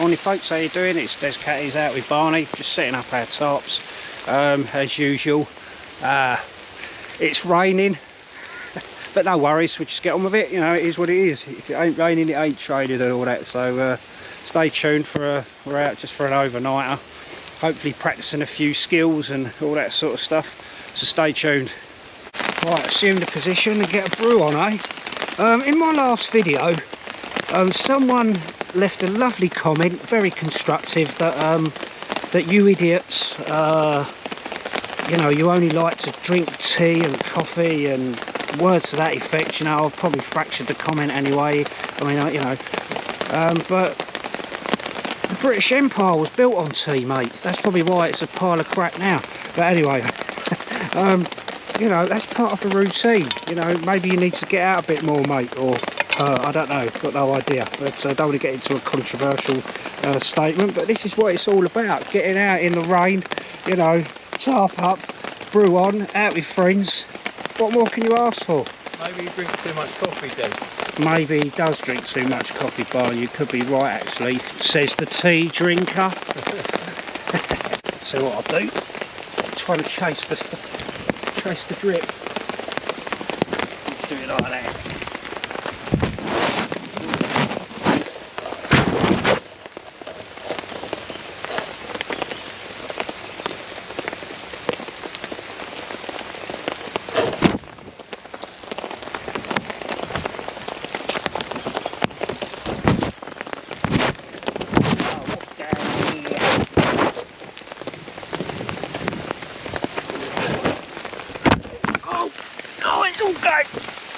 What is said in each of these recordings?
Morning folks, how you doing? It's Des Catties out with Barney, just setting up our tarps as usual. It's raining, but no worries, we just get on with it, you know, it is what it is. If it ain't raining, it ain't traded and all that, so stay tuned for we're out just for an overnighter, hopefully practicing a few skills and all that sort of stuff, so stay tuned. Right, assume the position and get a brew on, eh? In my last video, someone left a lovely comment, very constructive, that that you idiots, you know, you only like to drink tea and coffee and words to that effect. You know, I've probably fractured the comment anyway. I mean, you know, but the British Empire was built on tea, mate. That's probably why it's a pile of crap now. But anyway, you know, that's part of the routine. You know, maybe you need to get out a bit more, mate, or I don't know, got no idea. But I don't want to get into a controversial statement, but this is what it's all about, getting out in the rain, you know, tarp up, brew on, out with friends. What more can you ask for? Maybe he drinks too much coffee, Des. Maybe he does drink too much coffee, Barney. You could be right, actually, says the tea drinker. So what I'll do, trying to chase the drip. Let's do it like that.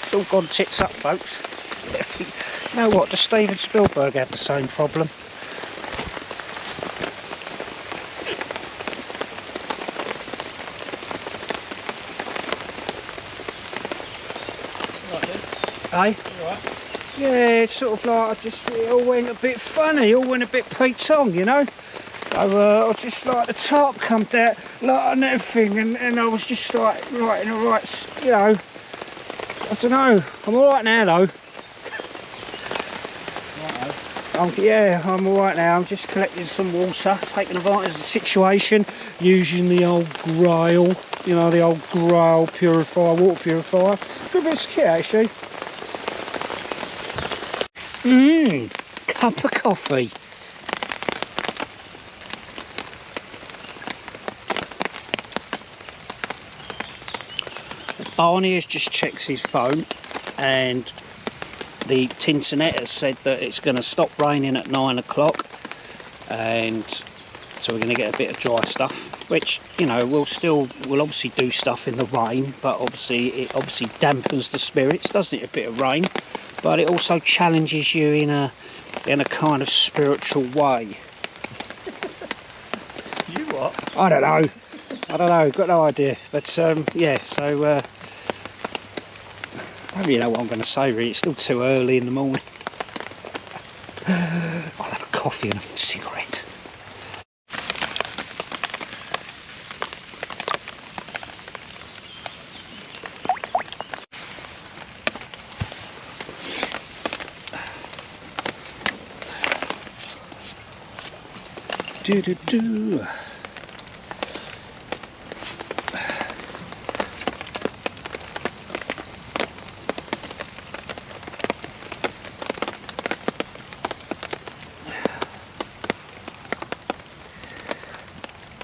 It's all gone tits up, folks. You know what, the Steven Spielberg had the same problem. Right, Eh? Yeah, it's sort of like, it all went a bit funny, it all went a bit Pete Tong, you know? So I just like the top come down, like and everything, and I was just like, right in the right, you know, I don't know, I'm alright now though. Yeah, I'm alright now. I'm just collecting some water, taking advantage of the situation, using the old Grail, you know, the old Grail purifier, water purifier. Good bit of kit actually. Cup of coffee. Barney has just checked his phone and the internet has said that it's going to stop raining at 9 o'clock, and so we're going to get a bit of dry stuff, which, you know, we'll obviously do stuff in the rain, but it obviously dampens the spirits, doesn't it, a bit of rain, but it also challenges you in a kind of spiritual way. You what? I don't know, got no idea, but yeah, so I don't really know what I'm going to say, really. It's still too early in the morning. I'll have a coffee and a cigarette. Do.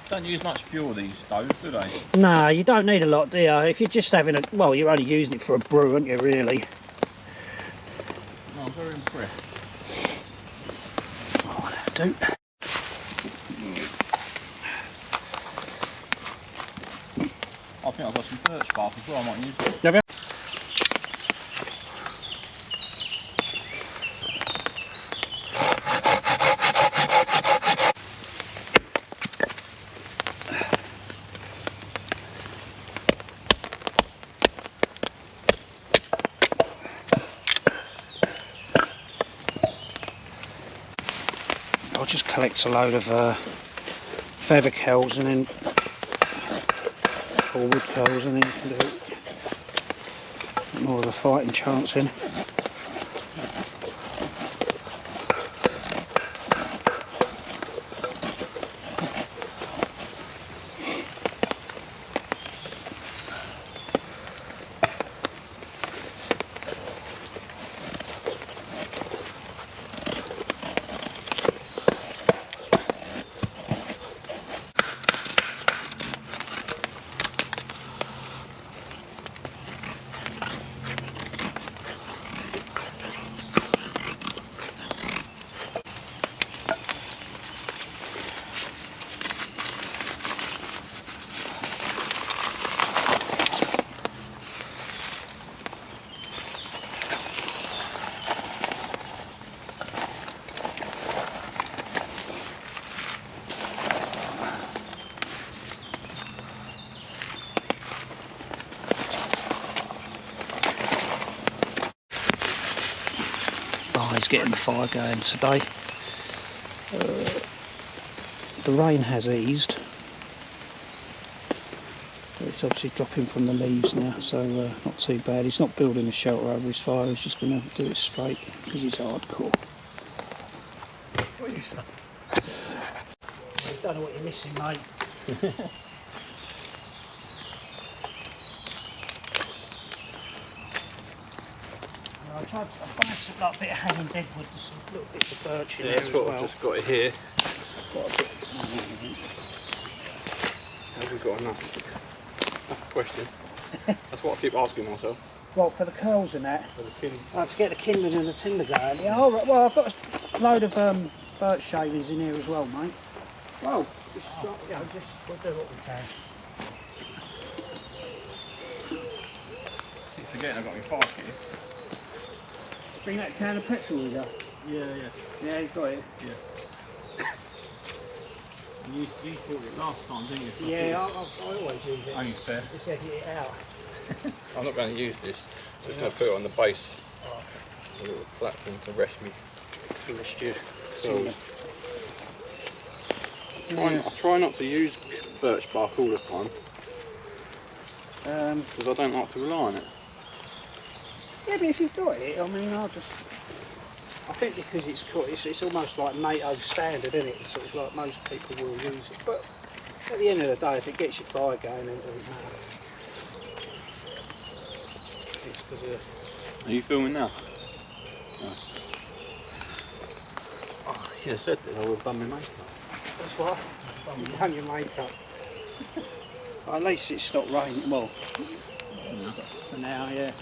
Don't use much fuel these stoves, do they? Nah, you don't need a lot, do you? If you're just having well, you're only using it for a brew, aren't you, really? No, I'm very impressed. Oh, that'll do. I think I've got some birch bark as well, I might use it. Have you? I'll just collect a load of feather coals and then, or wood coals, and then you can do more of a fighting chance in. Oh, he's getting the fire going today. The rain has eased. It's obviously dropping from the leaves now, so not too bad. He's not building a shelter over his fire, he's just going to do it straight because he's hardcore. What are you saying? I don't know what you're missing, mate. I found a bit of hanging deadwood, some little bits of birch in there as well. I've just got it here. So I've got a bit. Have we got enough? That's the question. That's what I keep asking myself. What, for the curls and that? For the kindling. Oh, to get the kindling and the tinder going. Yeah, all right. Well, I've got a load of birch shavings in here as well, mate. Well, we'll do what we can. Keep forgetting I've got my fire kit. Bring that can of petrol with you. Yeah. Yeah, you got it. Yeah. You bought it last time, didn't you? Yeah, I always use it. Only fair. Just edit it out. I'm not going to use this. Just going to put it on the base. A little platform to rest me. Rest you. So, I try not to use birch bark all the time. Because I don't like to rely on it. Yeah, but if you've got it, I mean, I think because it's almost like NATO standard, isn't it? It's sort of like most people will use it. But at the end of the day, if it gets your fire going, then it doesn't matter. It's because of... Are you filming now? No. Oh, I should have said that I would have done my makeup. That's what? You've done your makeup. Well, at least it's stopped raining. Well, for now, yeah.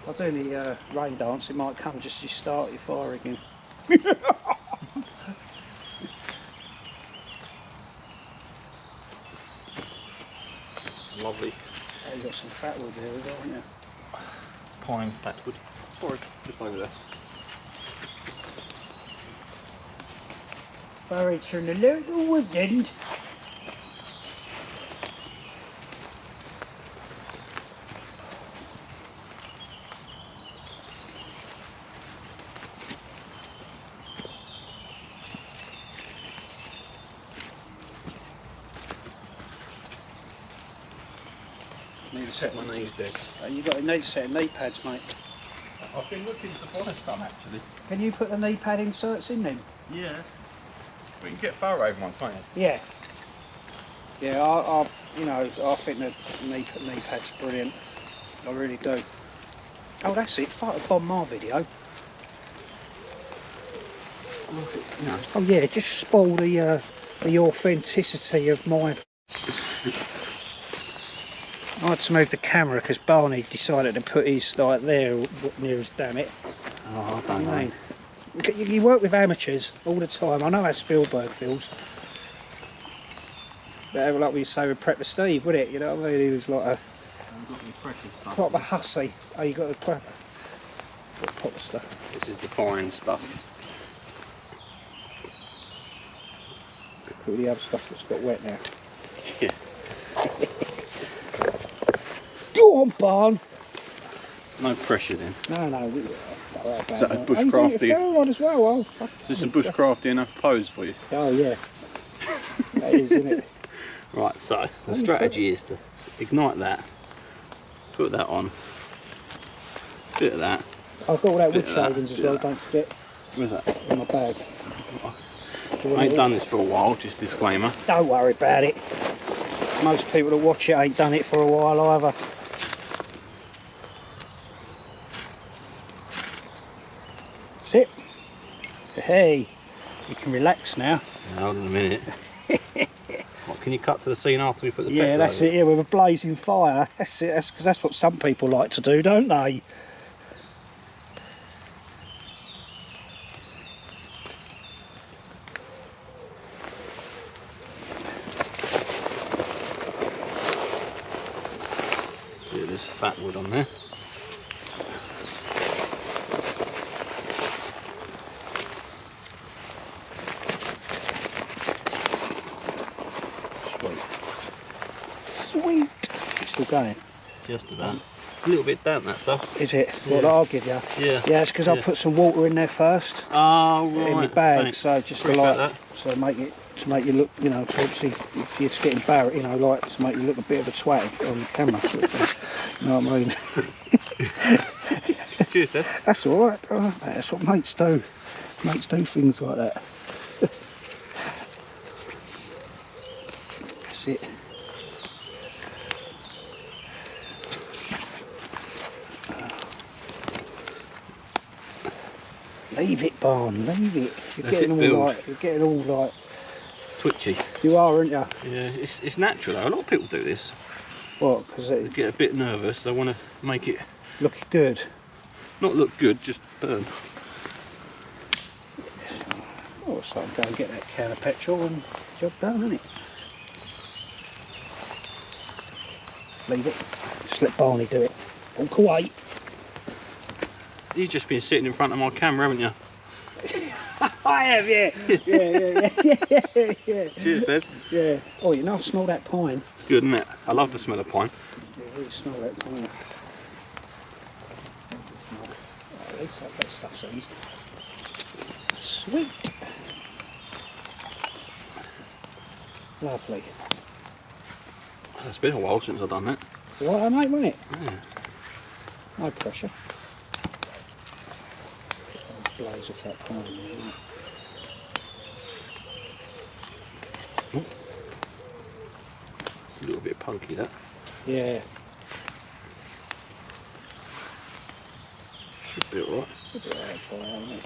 I'll do the rain dance, it might come just as you start your fire again. Lovely. Oh, you've got some fat wood there as well, haven't you? Pine fatwood. Forward, just over there. Buried in the little wood end. Need to set my knees this. You've got a knee set of knee pads, mate. I've been looking to buy some actually. Can you put the knee pad inserts in them? Yeah. We can get furrow ones, can't you? Yeah. Yeah, I think the knee pad's brilliant. I really do. Oh, that's it. Photo bomb my video. Oh yeah, just spoil the authenticity of my. I had to move the camera because Barney decided to put his like there near us. Damn it! Oh, I don't know. You work with amateurs all the time. I know how Spielberg feels. But like we say with Prepper Steve, would it? You know what I mean? He was like a proper hussy. Oh, you got the proper stuff. This is the fine stuff. All the other stuff that's got wet now. Yeah. Go on, Barn. No pressure then. No. Is that a bushcrafty? One as well. This is a bushcrafty enough pose for you. Oh yeah. That is, isn't it? Right, so the strategy is to ignite that, put that on, bit of that. I've got all that wood shavings as well, don't forget. Where's that? In my bag. I ain't done this for a while, just disclaimer. Don't worry about it. Most people that watch it ain't done it for a while either. That's it. Hey, you can relax now. Hold on a minute. What, can you cut to the scene after we put the Yeah, that's it, yeah, with a blazing fire. That's it, because that's what some people like to do, don't they? See, there's fat wood on there. Sweet. It's still going. Just about. A little bit damp, that stuff. Is it? Yeah. What I'll give you? Yeah. Yeah, it's because I put some water in there first. Oh, right. In my bag, Thanks. so just to Appreciate like, so make you look, you know, to obviously if you're getting embarrassed, you know, like to make you look a bit of a twat on the camera, sort of thing. You know what I mean? Cheers, Dad. That's all right. That's what mates do. Mates do things like that. That's it. Leave it, Barn. Leave it. You're getting all like Twitchy. you are, aren't you? Yeah, it's natural though. A lot of people do this. What? Because They it get a bit nervous. They want to make it look good. not look good, just burn. Oh, so I'll go and get that can of petrol and job done, isn't it? Leave it. Just let Barney do it. Walk away. You've just been sitting in front of my camera, haven't you? I have, yeah. Yeah. Cheers, Des. Yeah. Oh, you know, I smell that pine. Good, isn't it? I love the smell of pine. Yeah, really smell that pine. Oh, at least that stuff's eased. Sweet. Lovely. It's been a while since I've done that. Right, mate, wasn't it? Yeah. No pressure. Blaze off that pine there. Ooh. A little bit pokey, that. Yeah. Should be alright. Should be alright, try it, won't it?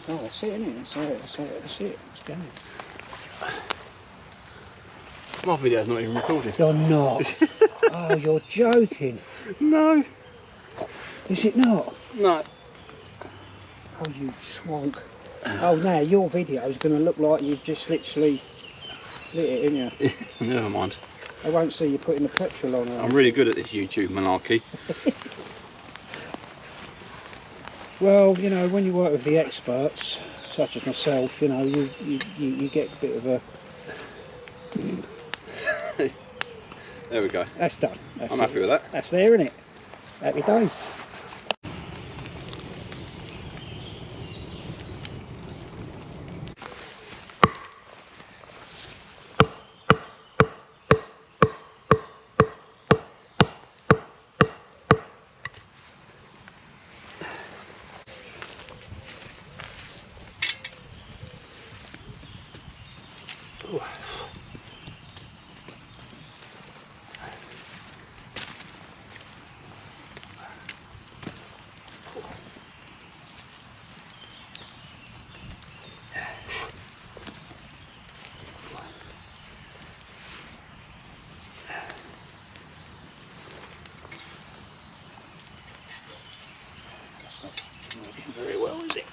Oh, that's it, isn't it? That's it. It's going. My video's not even recorded. You're not. Oh, you're joking. No. Is it not? No. Oh, you swonk. Oh, now your video is going to look like you've just literally lit it, isn't you? Never mind. They won't see you putting the petrol on. I'm really good at this YouTube malarkey. Well, you know, when you work with the experts, such as myself, you know, you get a bit of a... There we go. That's done. That's I'm happy with that. That's there, isn't it? Happy days. Very well, is it?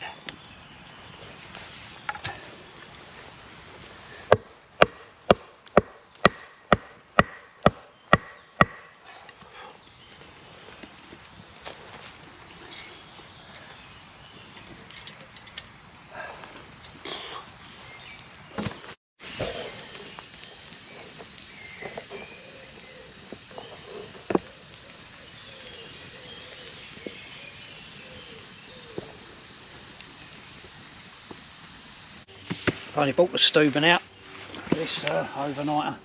I've only bought the Steuben out for this overnighter.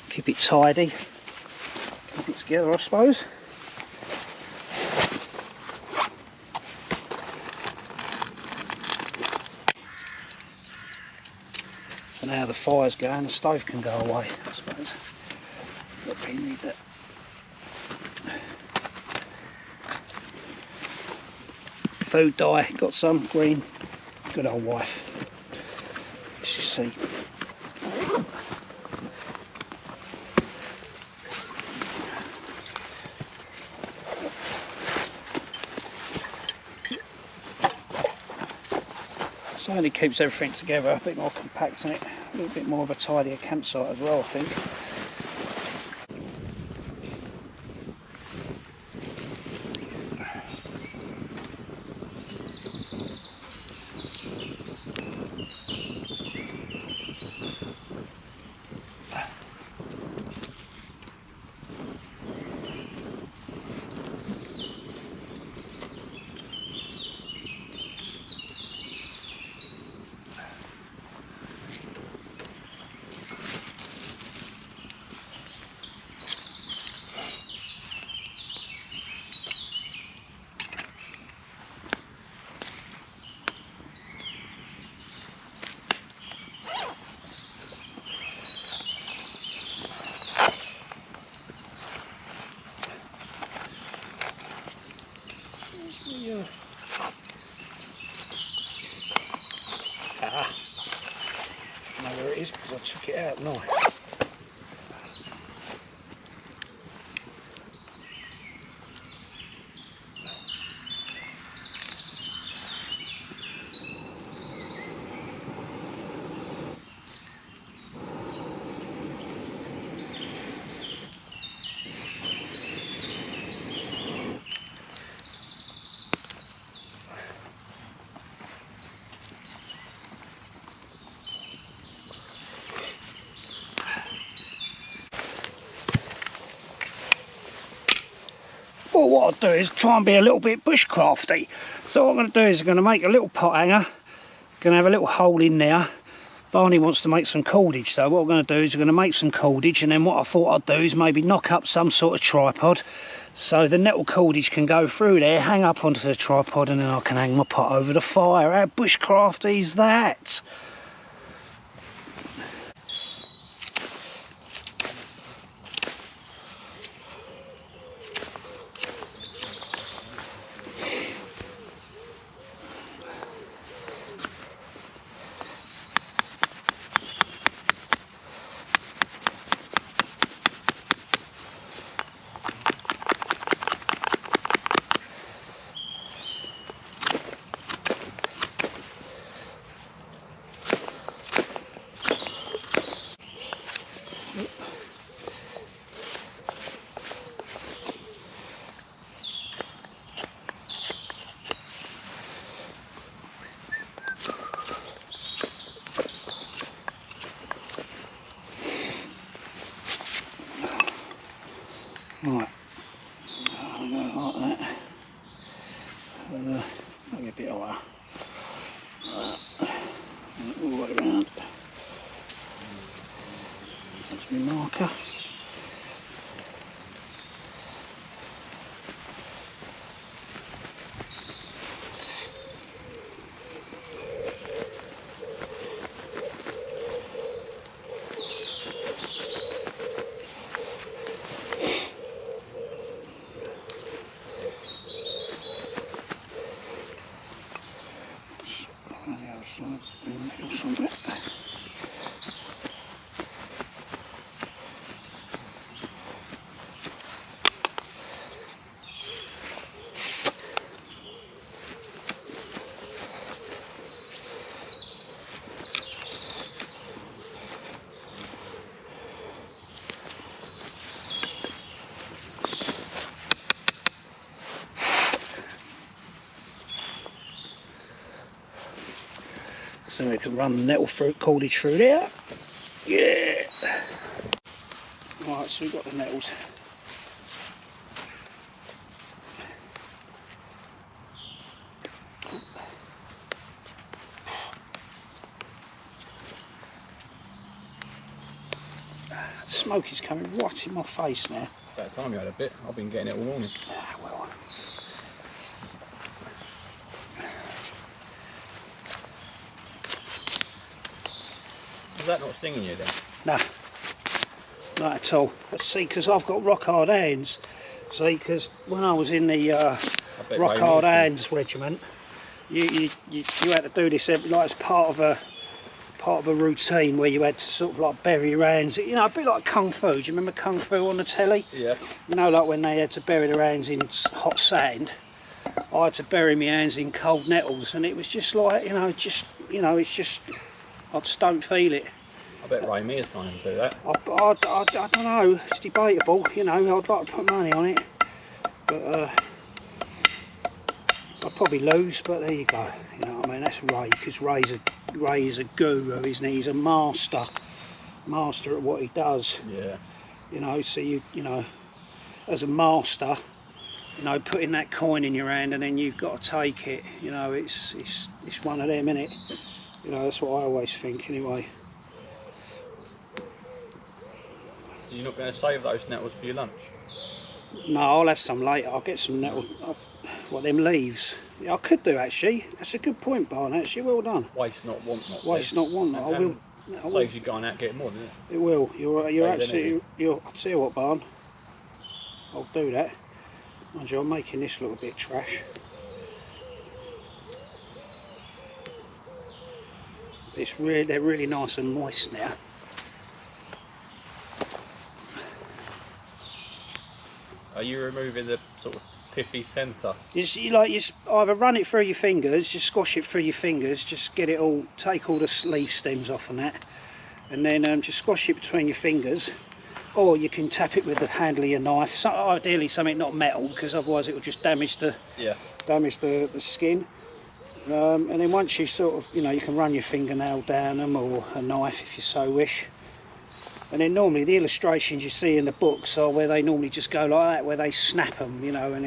Keep it tidy, keep it together, I suppose. So now the fire's going, the stove can go away, I suppose. Look, you need that. Food dye, got some green. Good old wife. Let's just see. Certainly keeps everything together, a bit more compact in it, a little bit more of a tidier campsite as well, I think. took it out, nice. Well, what I'll do is try and be a little bit bushcrafty. So what I'm going to do is I'm going to make a little pot hanger. Going to have a little hole in there. Barney wants to make some cordage, so what I'm going to do is I'm going to make some cordage, and then what I thought I'd do is maybe knock up some sort of tripod so the nettle cordage can go through there, hang up onto the tripod, and then I can hang my pot over the fire. How bushcrafty is that? Right, I'm going like that. Maybe a bit higher. All the way around. That's my marker. So we can run the nettle fruit cordage through there. Yeah. Right, so we've got the nettles. Smoke is coming right in my face now. About time you had a bit. I've been getting it all morning. Ah, well. Is that not stinging you then? No, not at all. Let's see, because I've got rock hard hands. See, because when I was in the rock hard hands regiment, you had to do this every, like as part of a routine where you had to sort of like bury your hands. You know, a bit like kung fu. Do you remember kung fu on the telly? Yeah. You know, like when they had to bury their hands in hot sand. I had to bury my hands in cold nettles, and it was just like, it's just, I just don't feel it. I bet Ray Mears can't even do that. I don't know, it's debatable, I'd like to put money on it, but I'd probably lose, but there you go, you know what I mean, that's Ray, because Ray is a guru, isn't he? He's a master at what he does. Yeah. You know, so you know, as a master, you know, putting that coin in your hand and then you've got to take it, you know, it's one of them, innit? You know, that's what I always think anyway. You're not going to save those nettles for your lunch? No, I'll have some later. I'll get some nettle, what, them leaves. Yeah, I could do actually. That's a good point, Barn, actually. Well done. Waste not, want not. Waste not, want not. I will. Saves you going out getting more, doesn't it? It will. You're absolutely. I'll tell you what, Barn. I'll do that. Mind you, I'm making this look a bit trash. They're really nice and moist now. Are you removing the sort of piffy centre? You either run it through your fingers, just squash it through your fingers, just get it all, take all the leaf stems off and that, and then just squash it between your fingers, or you can tap it with the handle of your knife. So, ideally something not metal, because otherwise it will just damage the skin. And then once you sort of, you can run your fingernail down them, or a knife if you so wish. And then normally the illustrations you see in the books are where they normally just go like that, where they snap them, and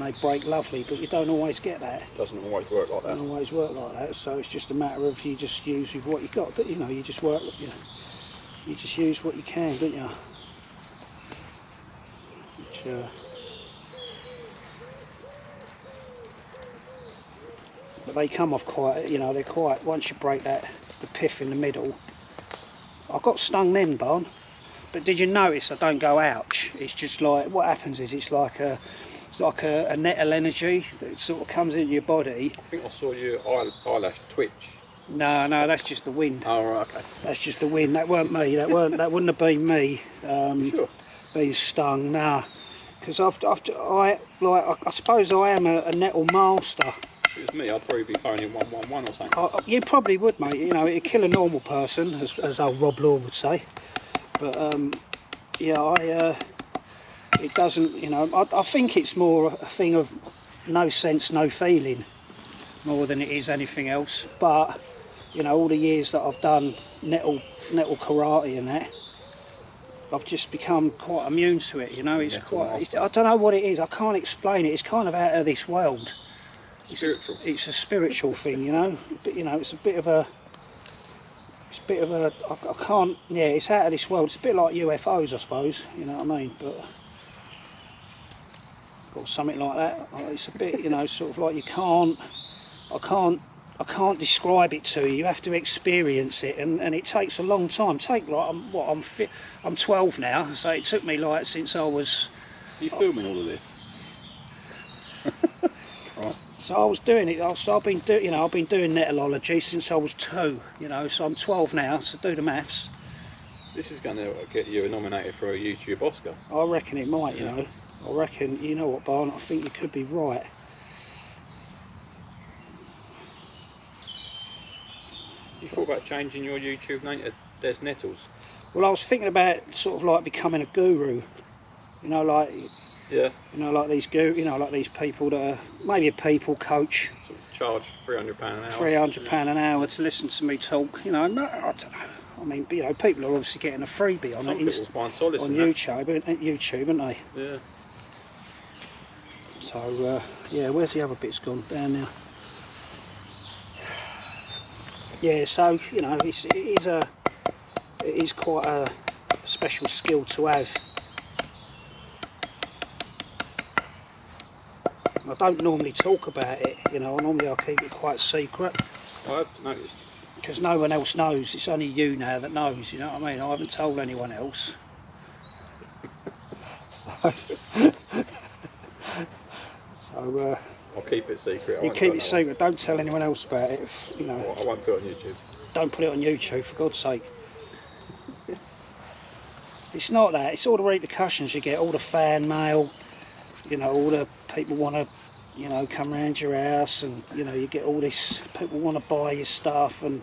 they break lovely. But you don't always get that. Doesn't always work like that. Doesn't always work like that. So it's just a matter of you just use with what you got. But you just work. You just use what you can, don't you? Which, but they come off quite. They're quite. Once you break the pith in the middle. I got stung then, Barn, but did you notice I don't go ouch? It's just like, what happens is it's like a nettle energy that sort of comes into your body. I think I saw your eyelash twitch. No, that's just the wind. Oh, right, okay. That's just the wind. That weren't me. That wouldn't have been me. Sure. Being stung, nah. Because I suppose I am a nettle master. If it was me, I'd probably be phoning 111 or something. You probably would, mate. It'd kill a normal person, as old Rob Law would say. But it doesn't. I think it's more a thing of no sense, no feeling, more than it is anything else. But all the years that I've done nettle karate and that, I've just become quite immune to it. It's quite. I don't know what it is. I can't explain it. It's kind of out of this world. Spiritual. It's a spiritual thing, but it's a bit of a. I can't. Yeah, it's out of this world. It's a bit like UFOs, I suppose. You know what I mean? But or something like that. It's a bit, sort of like I can't describe it to you. You have to experience it, and it takes a long time. I'm 12 now, so it took me like since I was. Are you filming all of this? Right. So I was doing it. I've been doing nettlology since I was 2. So I'm 12 now. So do the maths. This is going to get you nominated for a YouTube Oscar. I reckon it might. I reckon. You know what, Barn? I think you could be right. You thought about changing your YouTube name to Des Nettles? Well, I was thinking about sort of like becoming a guru. Like. Yeah. Like these like these people that are maybe a people coach. Sort of charge £300 an hour. £300 an hour to listen to me talk. I don't know. I mean, people are obviously getting a freebie on Some people find solace on in YouTube, aren't they? Yeah. So yeah, where's the other bits gone? Down now. Yeah, so it is quite a special skill to have. I don't normally talk about it, normally I keep it quite secret. I've noticed. Because no one else knows, it's only you now that knows, you know what I mean? I haven't told anyone else. So I'll keep it secret. You keep it secret, don't tell anyone else about it, Well, I won't put it on YouTube. Don't put it on YouTube, for God's sake. It's not that, it's all the repercussions you get, all the fan mail, all the people want to, come round your house, and you get all this. People want to buy your stuff, and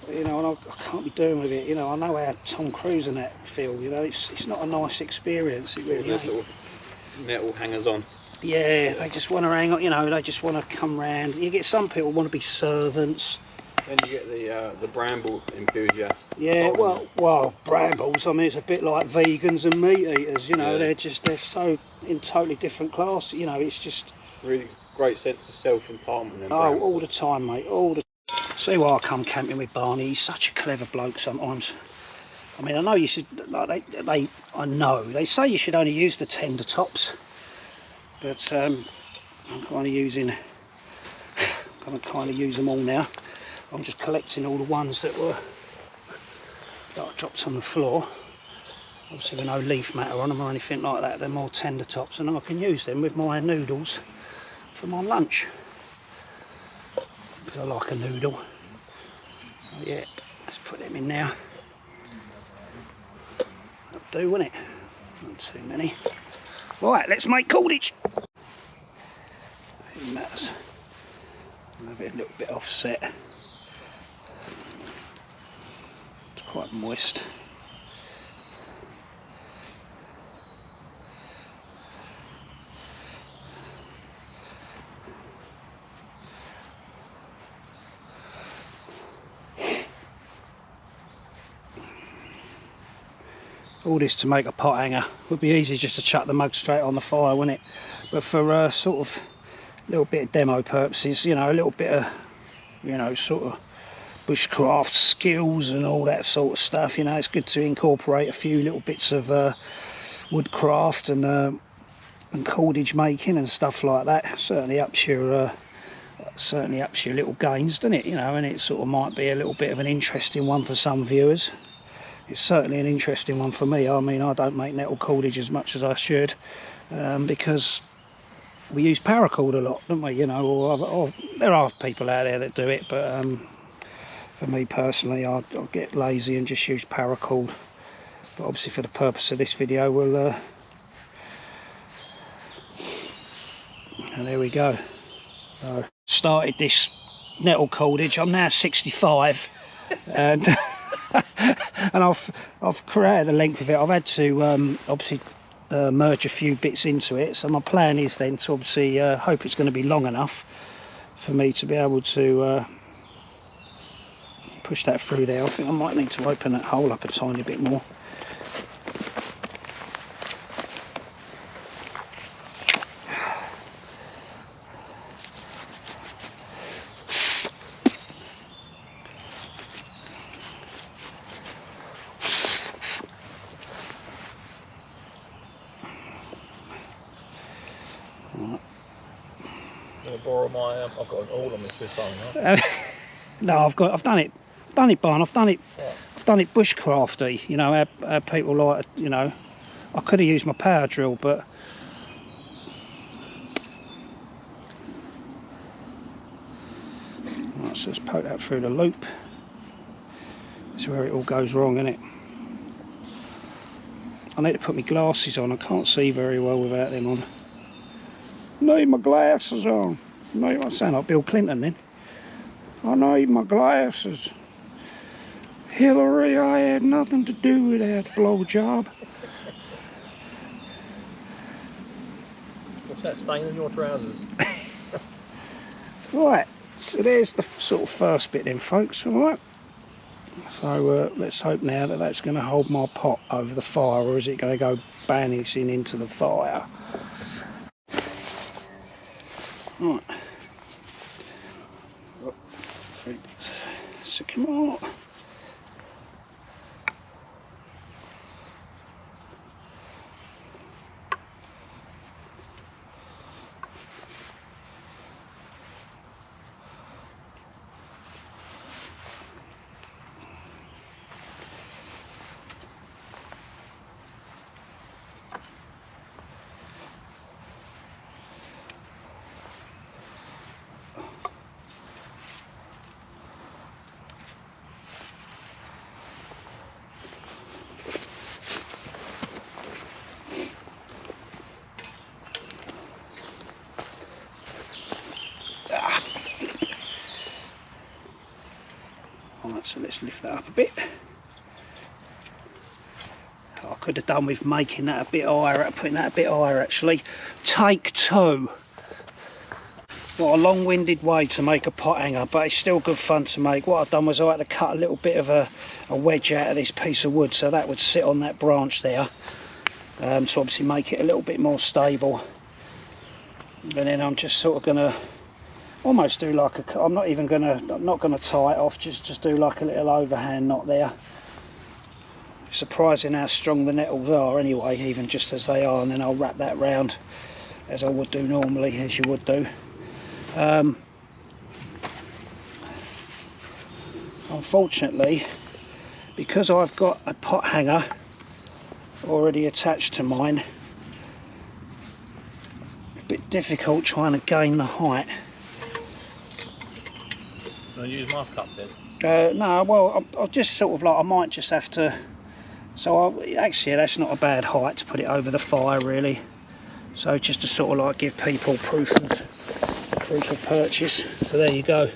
and I can't be doing with it. I know how Tom Cruise and that feel. It's not a nice experience. It really ain't. Sort of nettle hangers on. Yeah, they just want to hang on. They just want to come round. You get some people want to be servants. Then you get the bramble enthusiasts. Yeah, well, brambles. I mean, it's a bit like vegans and meat eaters. They're so in totally different class. It's just really great sense of self-entitlement. Oh, all the time, mate. All the. See why I come camping with Barney. He's such a clever bloke. Sometimes. I mean, I know you should. I know they say you should only use the tender tops, but I'm kind of using. I'm kind of use them all now. I'm just collecting all the ones that I dropped on the floor. Obviously with no leaf matter on them or anything like that, they're more tender tops, and I can use them with my noodles for my lunch. Because I like a noodle. So yeah, let's put them in now. That'll do, won't it? Not too many. Right, let's make cordage. It matters. Have it a little bit offset. It's quite moist. All this to make a pot hanger. Would be easy just to chuck the mug straight on the fire, wouldn't it? But for sort of a little bit of demo purposes, you know, a little bit of, you know, sort of bushcraft skills and all that sort of stuff, you know, it's good to incorporate a few little bits of woodcraft and cordage making and stuff like that. Certainly ups your little gains, doesn't it? You know, and it sort of might be a little bit of an interesting one for some viewers. It's certainly an interesting one for me. I mean, I don't make nettle cordage as much as I should, because we use paracord a lot, don't we? You know, or there are people out there that do it, but for me personally, I'll get lazy and just use paracord. But obviously, for the purpose of this video, we'll. And there we go. So, started this nettle cordage. I'm now 65, and. And I've created a length of it. I've had to obviously merge a few bits into it, so my plan is then to obviously hope it's going to be long enough for me to be able to push that through there. I think I might need to open that hole up a tiny bit more. Borrow my I've got an all on my Swiss Army. No, I've done it, Barn. I've done it bushcrafty. You know, how people like, you know, I could have used my power drill, but right, so let's poke that through the loop. That's where it all goes wrong, isn't it? I need to put my glasses on. I can't see very well without them on. Need my glasses on. No, I sound like Bill Clinton then. I need my glasses. Hillary, I had nothing to do with that blowjob. What's that stain on your trousers? Right, so there's the sort of first bit then, folks. All right. So let's hope now that that's going to hold my pot over the fire, or is it going to go banishing into the fire? Right. Sycamore. Alright, so let's lift that up a bit. I could have done with making that a bit higher, putting that a bit higher actually. Take two. What a long-winded way to make a pot hanger, but it's still good fun to make. What I've done was I had to cut a little bit of a wedge out of this piece of wood, so that would sit on that branch there. To obviously make it a little bit more stable. And then I'm just sort of going to almost do like a, I'm not going to tie it off, just do like a little overhand knot there. Surprising how strong the nettles are anyway, even just as they are, and then I'll wrap that round as I would do normally, as you would do. Unfortunately, because I've got a pot hanger already attached to mine, it's a bit difficult trying to gain the height. Can I use my cup then? No, well, I'll just sort of like, I might just have to, so actually that's not a bad height to put it over the fire really. So just to sort of like give people proof of purchase. So there you go.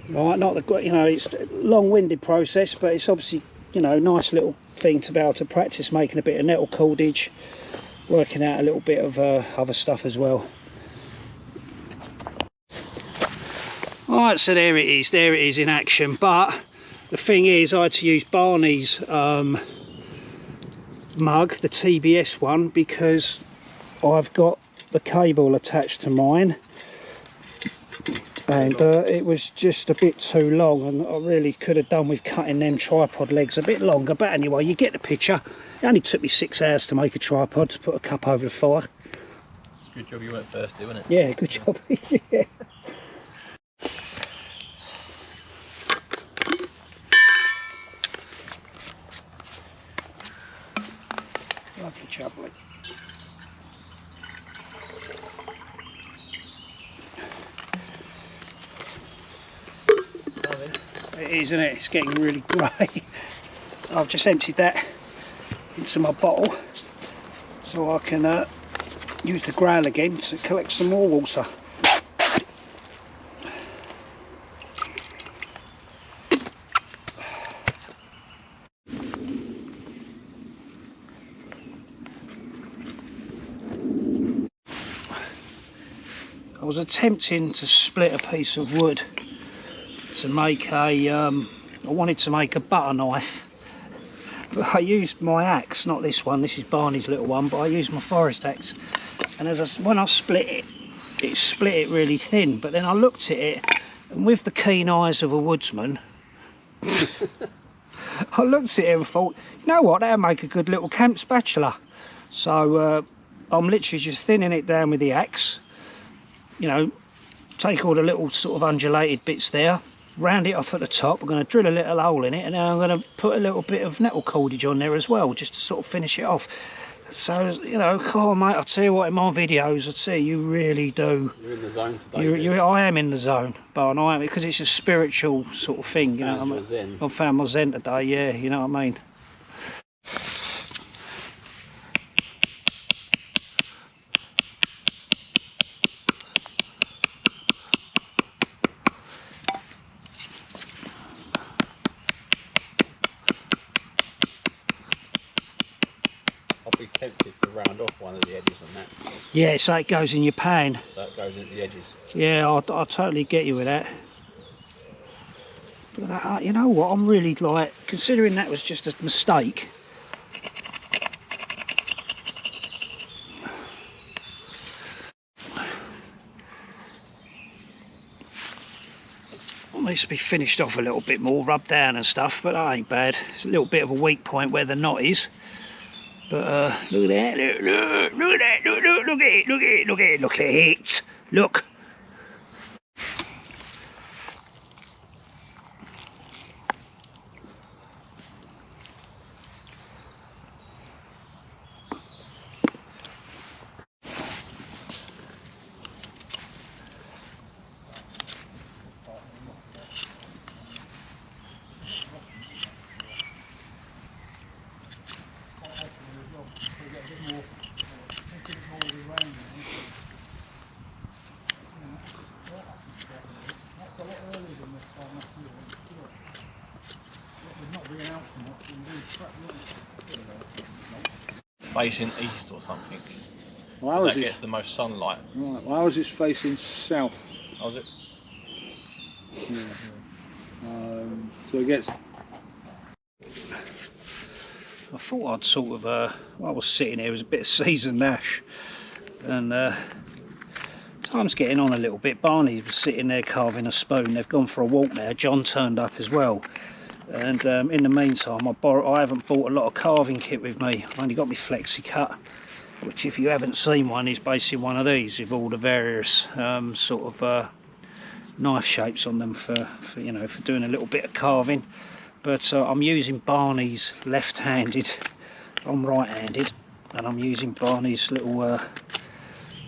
Right, not the, you know, it's a long-winded process, but it's obviously, you know, nice little thing to be able to practice making a bit of nettle cordage, working out a little bit of other stuff as well. Alright, so there it is in action. But the thing is, I had to use Barney's mug, the TBS one, because I've got the cable attached to mine, and it was just a bit too long, and I really could have done with cutting them tripod legs a bit longer. But anyway, you get the picture. It only took me 6 hours to make a tripod, to put a cup over the fire. Good job you weren't thirsty, wasn't it? Yeah, good job. Yeah. Lovely jubbly. It is, isn't it? It's getting really grey. So I've just emptied that into my bottle so I can use the growl again to collect some more water. I was attempting to split a piece of wood to make a, I wanted to make a butter knife, but I used my axe, not this one, this is Barney's little one, but I used my forest axe, and when I split it, it split it really thin. But then I looked at it, and with the keen eyes of a woodsman, I looked at it and thought, you know what, that'll make a good little camp spatula. So I'm literally just thinning it down with the axe, you know, take all the little sort of undulated bits there, round it off at the top. I'm going to drill a little hole in it, and then I'm going to put a little bit of nettle cordage on there as well, just to sort of finish it off. So, you know, come on mate, I'll tell you what, in my videos, I'll tell you, you really do. You're in the zone today. I am in the zone, but I am, because it's a spiritual sort of thing, you know what I mean? I've found my zen today, yeah, you know what I mean? I'll be tempted to round off one of the edges on that. Yeah, so it goes in your pan. So it goes into the edges. Yeah, I'll totally get you with that. But that, you know what, I'm really like, considering that was just a mistake. It needs to be finished off a little bit more, rubbed down and stuff, but that ain't bad. It's a little bit of a weak point where the knot is. But look at that, look at that, look at it, look at it, look at it, look at it, look. Facing east or something. Well, that gets the most sunlight. Right, well, ours is facing south. How's it? Yeah. So it gets... I thought I'd sort of, while I was sitting here, it was a bit of seasoned ash, and time's getting on a little bit. Barney was sitting there carving a spoon. They've gone for a walk now. John turned up as well, and in the meantime I haven't bought a lot of carving kit with me. I've only got my flexi cut, which, if you haven't seen one, is basically one of these with all the various sort of knife shapes on them for you know, for doing a little bit of carving. But I'm using Barney's left-handed, I'm right-handed, and I'm using Barney's little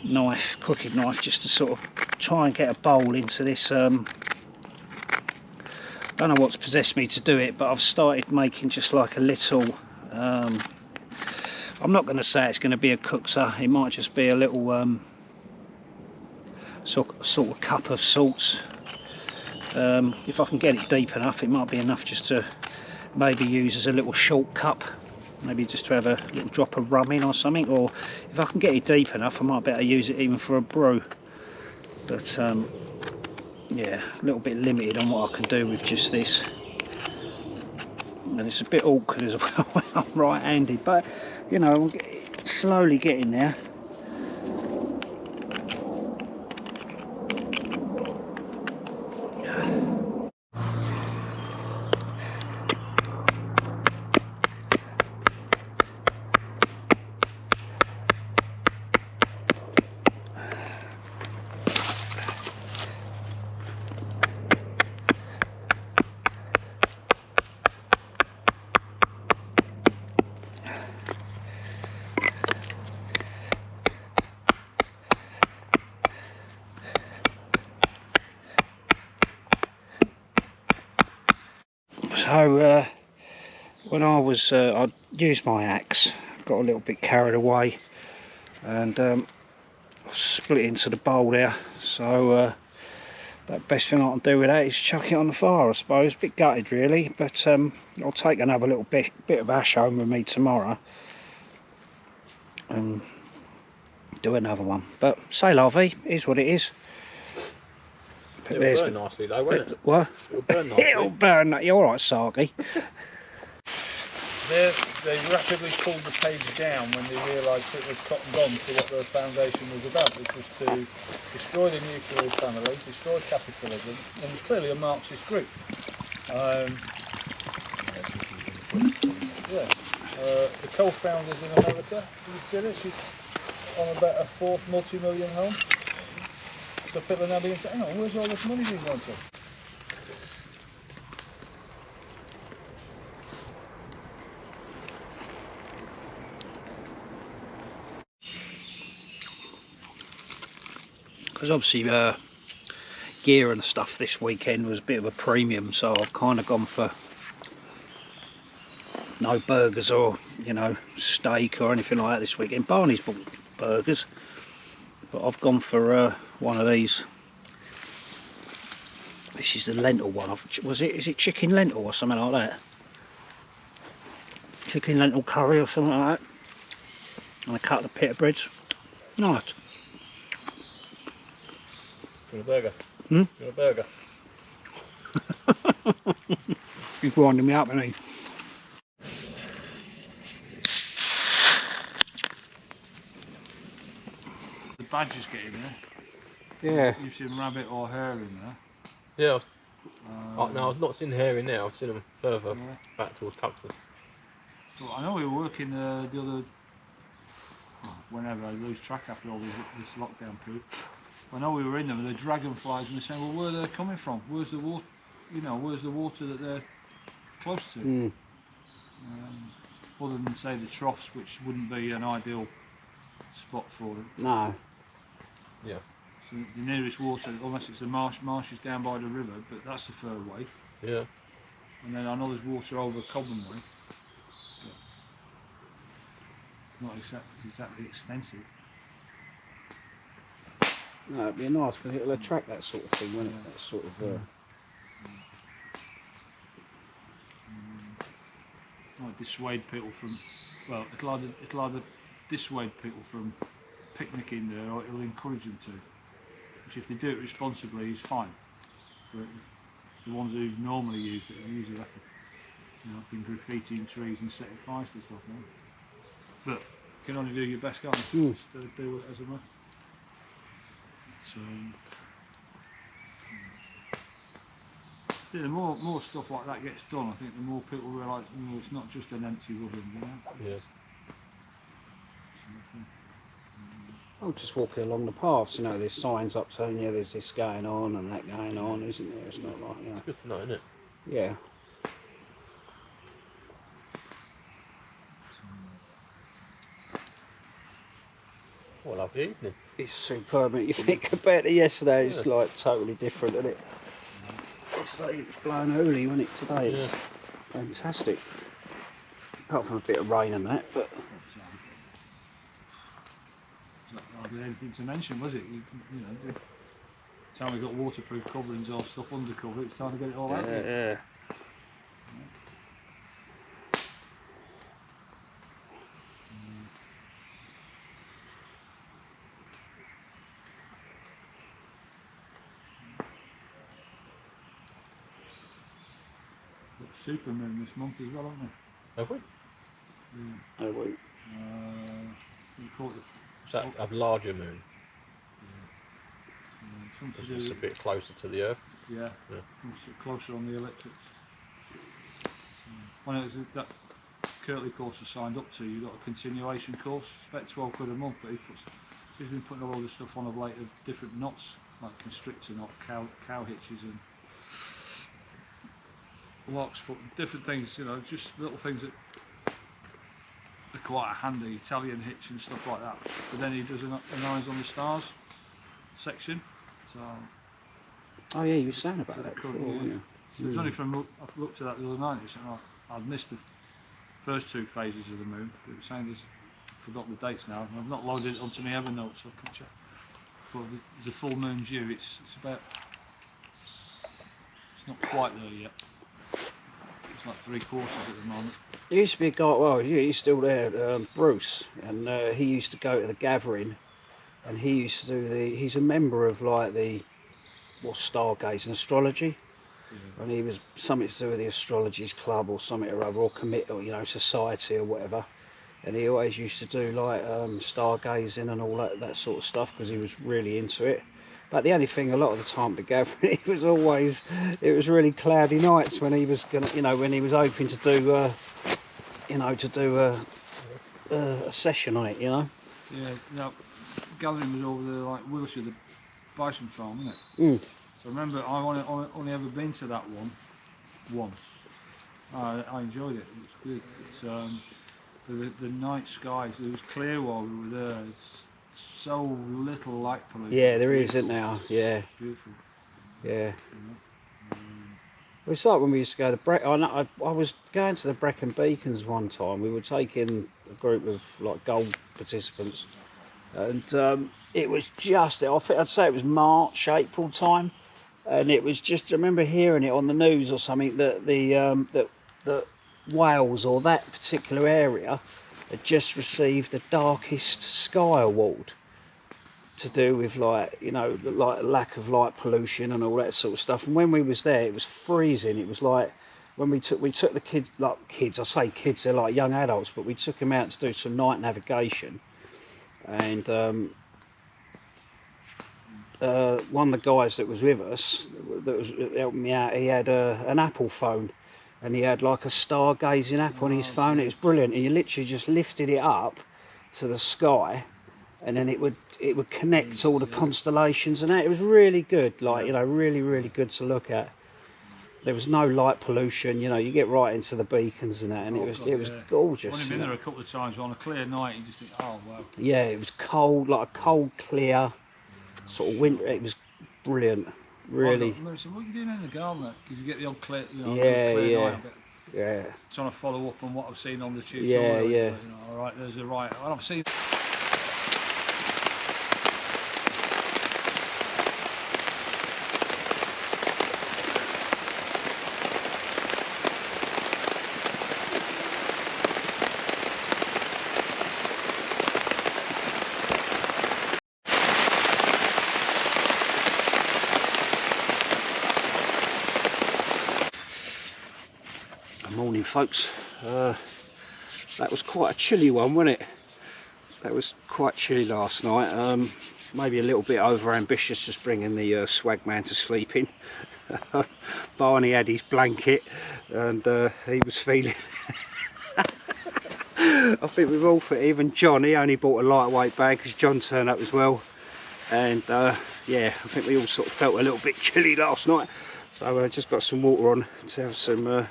knife, crooked knife, just to sort of try and get a bowl into this. Don't know what's possessed me to do it, but I've started making just like a little, I'm not going to say it's going to be a cookser. It might just be a little sort of cup of salts. If I can get it deep enough, it might be enough just to maybe use as a little short cup, maybe just to have a little drop of rum in or something, or if I can get it deep enough I might better use it even for a brew. But yeah, a little bit limited on what I can do with just this, and it's a bit awkward as well when I'm right-handed, but you know, I'm slowly getting there. So when I used my axe, got a little bit carried away and split it into the bowl there, so the best thing I can do with that is chuck it on the fire, I suppose. A bit gutted really, but I'll take another little bit of ash home with me tomorrow and do another one. But say la vie, is what it is. It'll burn nicely though, won't it? What? It'll burn nicely. It'll burn. You're alright, Sarky. They rapidly pulled the page down when they realised it was cottoned on to what the foundation was about, which was to destroy the nuclear family, destroy capitalism, and it was clearly a Marxist group. The co-founders in America, you see it, she's on about a fourth multi-million home. So people are now being saying, hang on, where's all this money being gone to? Because obviously gear and stuff this weekend was a bit of a premium, so I've kind of gone for no burgers or, you know, steak or anything like that this weekend. Barney's bought burgers, but I've gone for one of these. This is the lentil one. Is it chicken lentil or something like that? Chicken lentil curry or something like that. And a couple of pita breads. Nice. You want a burger? Hmm? You want a burger? He's winding me up, isn't he? The badgers get in there. Yeah. You've seen rabbit or hare in there. Yeah. No, I've not seen hair in there. I've seen them further back towards Cuxton. So I know we were working the other, whenever I lose track after all this lockdown period. I know we were in them and the dragonflies, and they're saying, well, where are they coming from? Where's the water? You know, where's the water that they're close to? Mm. Other than say the troughs, which wouldn't be an ideal spot for them. No. Yeah. So the nearest water, unless it's a marsh is down by the river, but that's the fur way. Yeah. And then I know there's water over Cobham Way. Not exactly extensive. No, it'd be nice because it'll attract that sort of thing, won't it? That sort of. Might dissuade people from. Well, it'll either dissuade people from picnicking there, or it'll encourage them to. Which, if they do it responsibly, is fine. But the ones who normally use it are usually like, you know, been graffitiing trees and setting fires to stuff. Right? But you can only do your best, can't you? Just do it as a matter. The more stuff like that gets done, I think the more people realise, you know, it's not just an empty rubber, you know. Yeah. I'm just walking along the paths, you know, there's signs up saying, yeah, there's this going on and that going on, isn't there? It's not like, you know. Good to know, isn't it? Yeah. What a lovely evening. It's superb, you think compared to yesterday, it's like totally different, isn't it? Yesterday it was blowing early, wasn't it? Today it's fantastic. Apart from a bit of rain and that, but hardly anything to mention, was it? You know, the time we got waterproof coverings or stuff under cover, it's time to get it all out. Yeah. Got Supermoon this month as well, haven't we? Have we? Yeah. Oh, wait. You call it Is that a larger moon? something to It's do a bit closer to the Earth. yeah, closer on the elliptics. When it was that Kirtley course I signed up to, you got a continuation course. It's about 12 quid a month, but he's been putting a load of stuff on of late of different knots, like constrictor knot, cow hitches and locks, foot, different things, you know, just little things that are quite handy, Italian hitch and stuff like that. But then he does an Eyes on the Stars section. So Oh yeah, you were saying about that before, yeah. weren't you? So it was only from I looked at that the other night, and I'd missed the first 2 phases of the moon. It was saying I've forgotten the dates now. I've not loaded it onto my Evernote, so I can check. But the full moon due, it's not quite there yet. It's like 3/4 at the moment. There used to be a guy, well, he's still there, Bruce, and he used to go to the gathering, and he used to do he's a member of like stargazing astrology, Yeah. and he was something to do with the astrology's club or something or other, or commit, or society or whatever, and he always used to do like stargazing and all that sort of stuff because he was really into it. But the only thing, a lot of the time at the gathering, it was really cloudy nights when he was gonna, when he was hoping to do, a session on it, Yeah, now gathering was over there, like Wiltshire, the bison farm, isn't it? Mm. So remember, I've only ever been to that one once. I enjoyed it. It was good. It's the night skies. It was clear while we were there. It's so little light pollution. Yeah, there isn't now. Yeah, Beautiful. yeah. It's like when we used to go to I was going to the Brecon Beacons one time. We were taking a group of like gold participants, and it was just, I'd say it was March, April time, and it was just, I remember hearing it on the news or something that that Wales or that particular area had just received the darkest sky award, to do with like lack of light pollution and all that sort of stuff. And when we was there, it was freezing. It was like when we took the kids, I say kids, they're like young adults, but we took them out to do some night navigation, and one of the guys that was with us, that was helping me out, he had an Apple phone, and he had like a stargazing app on his phone. It was brilliant, and you literally just lifted it up to the sky, and then it would connect all the constellations and that. It was really good, like really good to look at. There was no light pollution, you get right into the beacons and that, and it was gorgeous. I've only been there a couple of times, but on a clear night you just think, oh wow. Yeah, it was cold, like a cold, clear sort of winter. It was brilliant, really. So what are you doing in the garden? Because you get the odd clear, Yeah, clear yeah. night. Yeah. Trying to follow up on what I've seen on the tutorial. Yeah. All right, there's a right. Well, I've seen. Morning, folks. That was quite a chilly one, wasn't it? That was quite chilly last night. Maybe a little bit over ambitious, just bringing the swag man to sleep in. Barney had his blanket, and he was feeling. I think we've all, even John, he only bought a lightweight bag because John turned up as well. And yeah, I think we all sort of felt a little bit chilly last night. So I just got some water on to have some.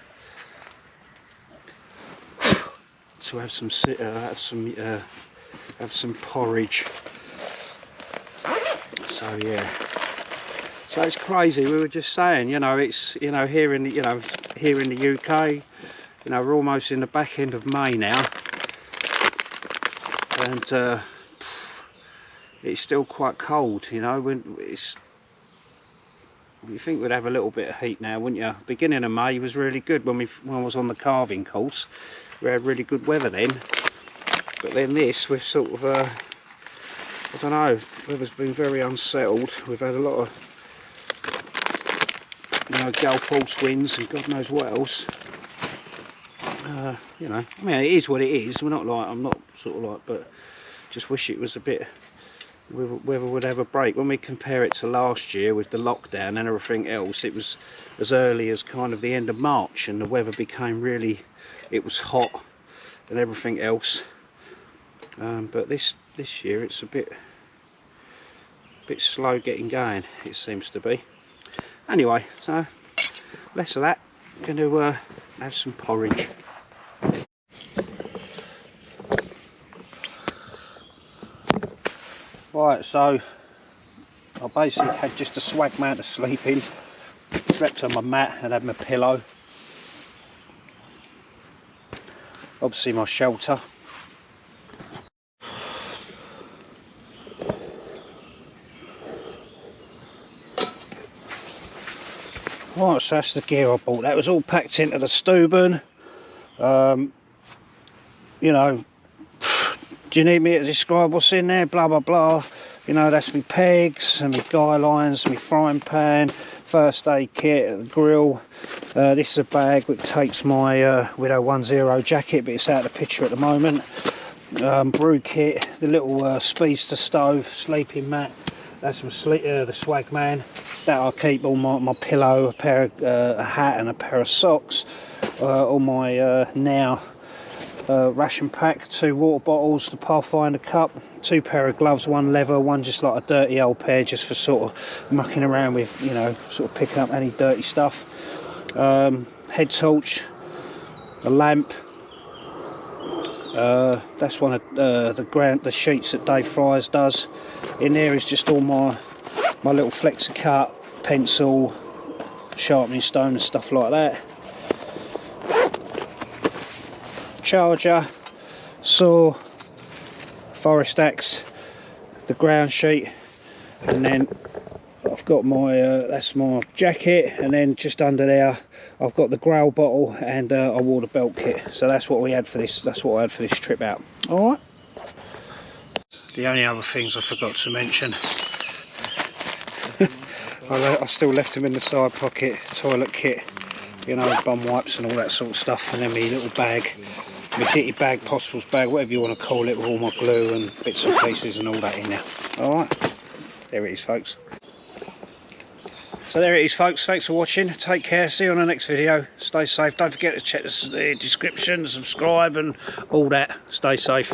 Have some porridge. So yeah, so it's crazy. We were just saying, it's here in the UK, we're almost in the back end of May now, and it's still quite cold, you know. When it's, you think we'd have a little bit of heat now, wouldn't you? Beginning of May was really good when I was on the carving course. We had really good weather then, but then this, we've sort of I don't know, weather's been very unsettled. We've had a lot of, you know, gale force winds and God knows what else. You know, I mean, it is what it is. We're not like, I'm not sort of like, but just wish it was a bit, weather would have a break. When we compare it to last year with the lockdown and everything else, it was as early as kind of the end of March, and the weather became really, it was hot and everything else. But this year it's a bit slow getting going, it seems to be. Anyway, so less of that. I'm going to have some porridge. Right, so I basically had just a swag mat to sleep in. Slept on my mat and had my pillow. Obviously my shelter. Right, so that's the gear I bought. That was all packed into the Steuben. You know, do you need me to describe what's in there? Blah blah blah. You know, that's my pegs and my guy lines, my frying pan, first aid kit, the grill. This is a bag which takes my Widow 10 jacket, but it's out of the picture at the moment. Brew kit, the little speedster stove, sleeping mat. That's my the swag man. That I keep all my pillow, a pair of a hat and a pair of socks. All my now ration pack, 2 water bottles, the Pathfinder cup, 2 pair of gloves, 1 leather, 1 just like a dirty old pair, just for sort of mucking around with, you know, sort of picking up any dirty stuff. Head torch, a lamp. That's one of the sheets that Dave Fryers does. In there is just all my little Flexicut, pencil, sharpening stone and stuff like that. Charger, saw, forest axe, the ground sheet, and then I've got my that's my jacket, and then just under there I've got the grail bottle and I wore the belt kit. So that's what we had for this. That's what I had for this trip out. All right. The only other things I forgot to mention, I still left them in the side pocket. Toilet kit, you know, bum wipes and all that sort of stuff, and then my little bag, my kitty bag, possibles bag, whatever you want to call it, with all my glue and bits and pieces and all that in there. All right. There it is, folks. So there it is, folks. Thanks for watching. Take care. See you on the next video. Stay safe. Don't forget to check the description, subscribe and all that. Stay safe.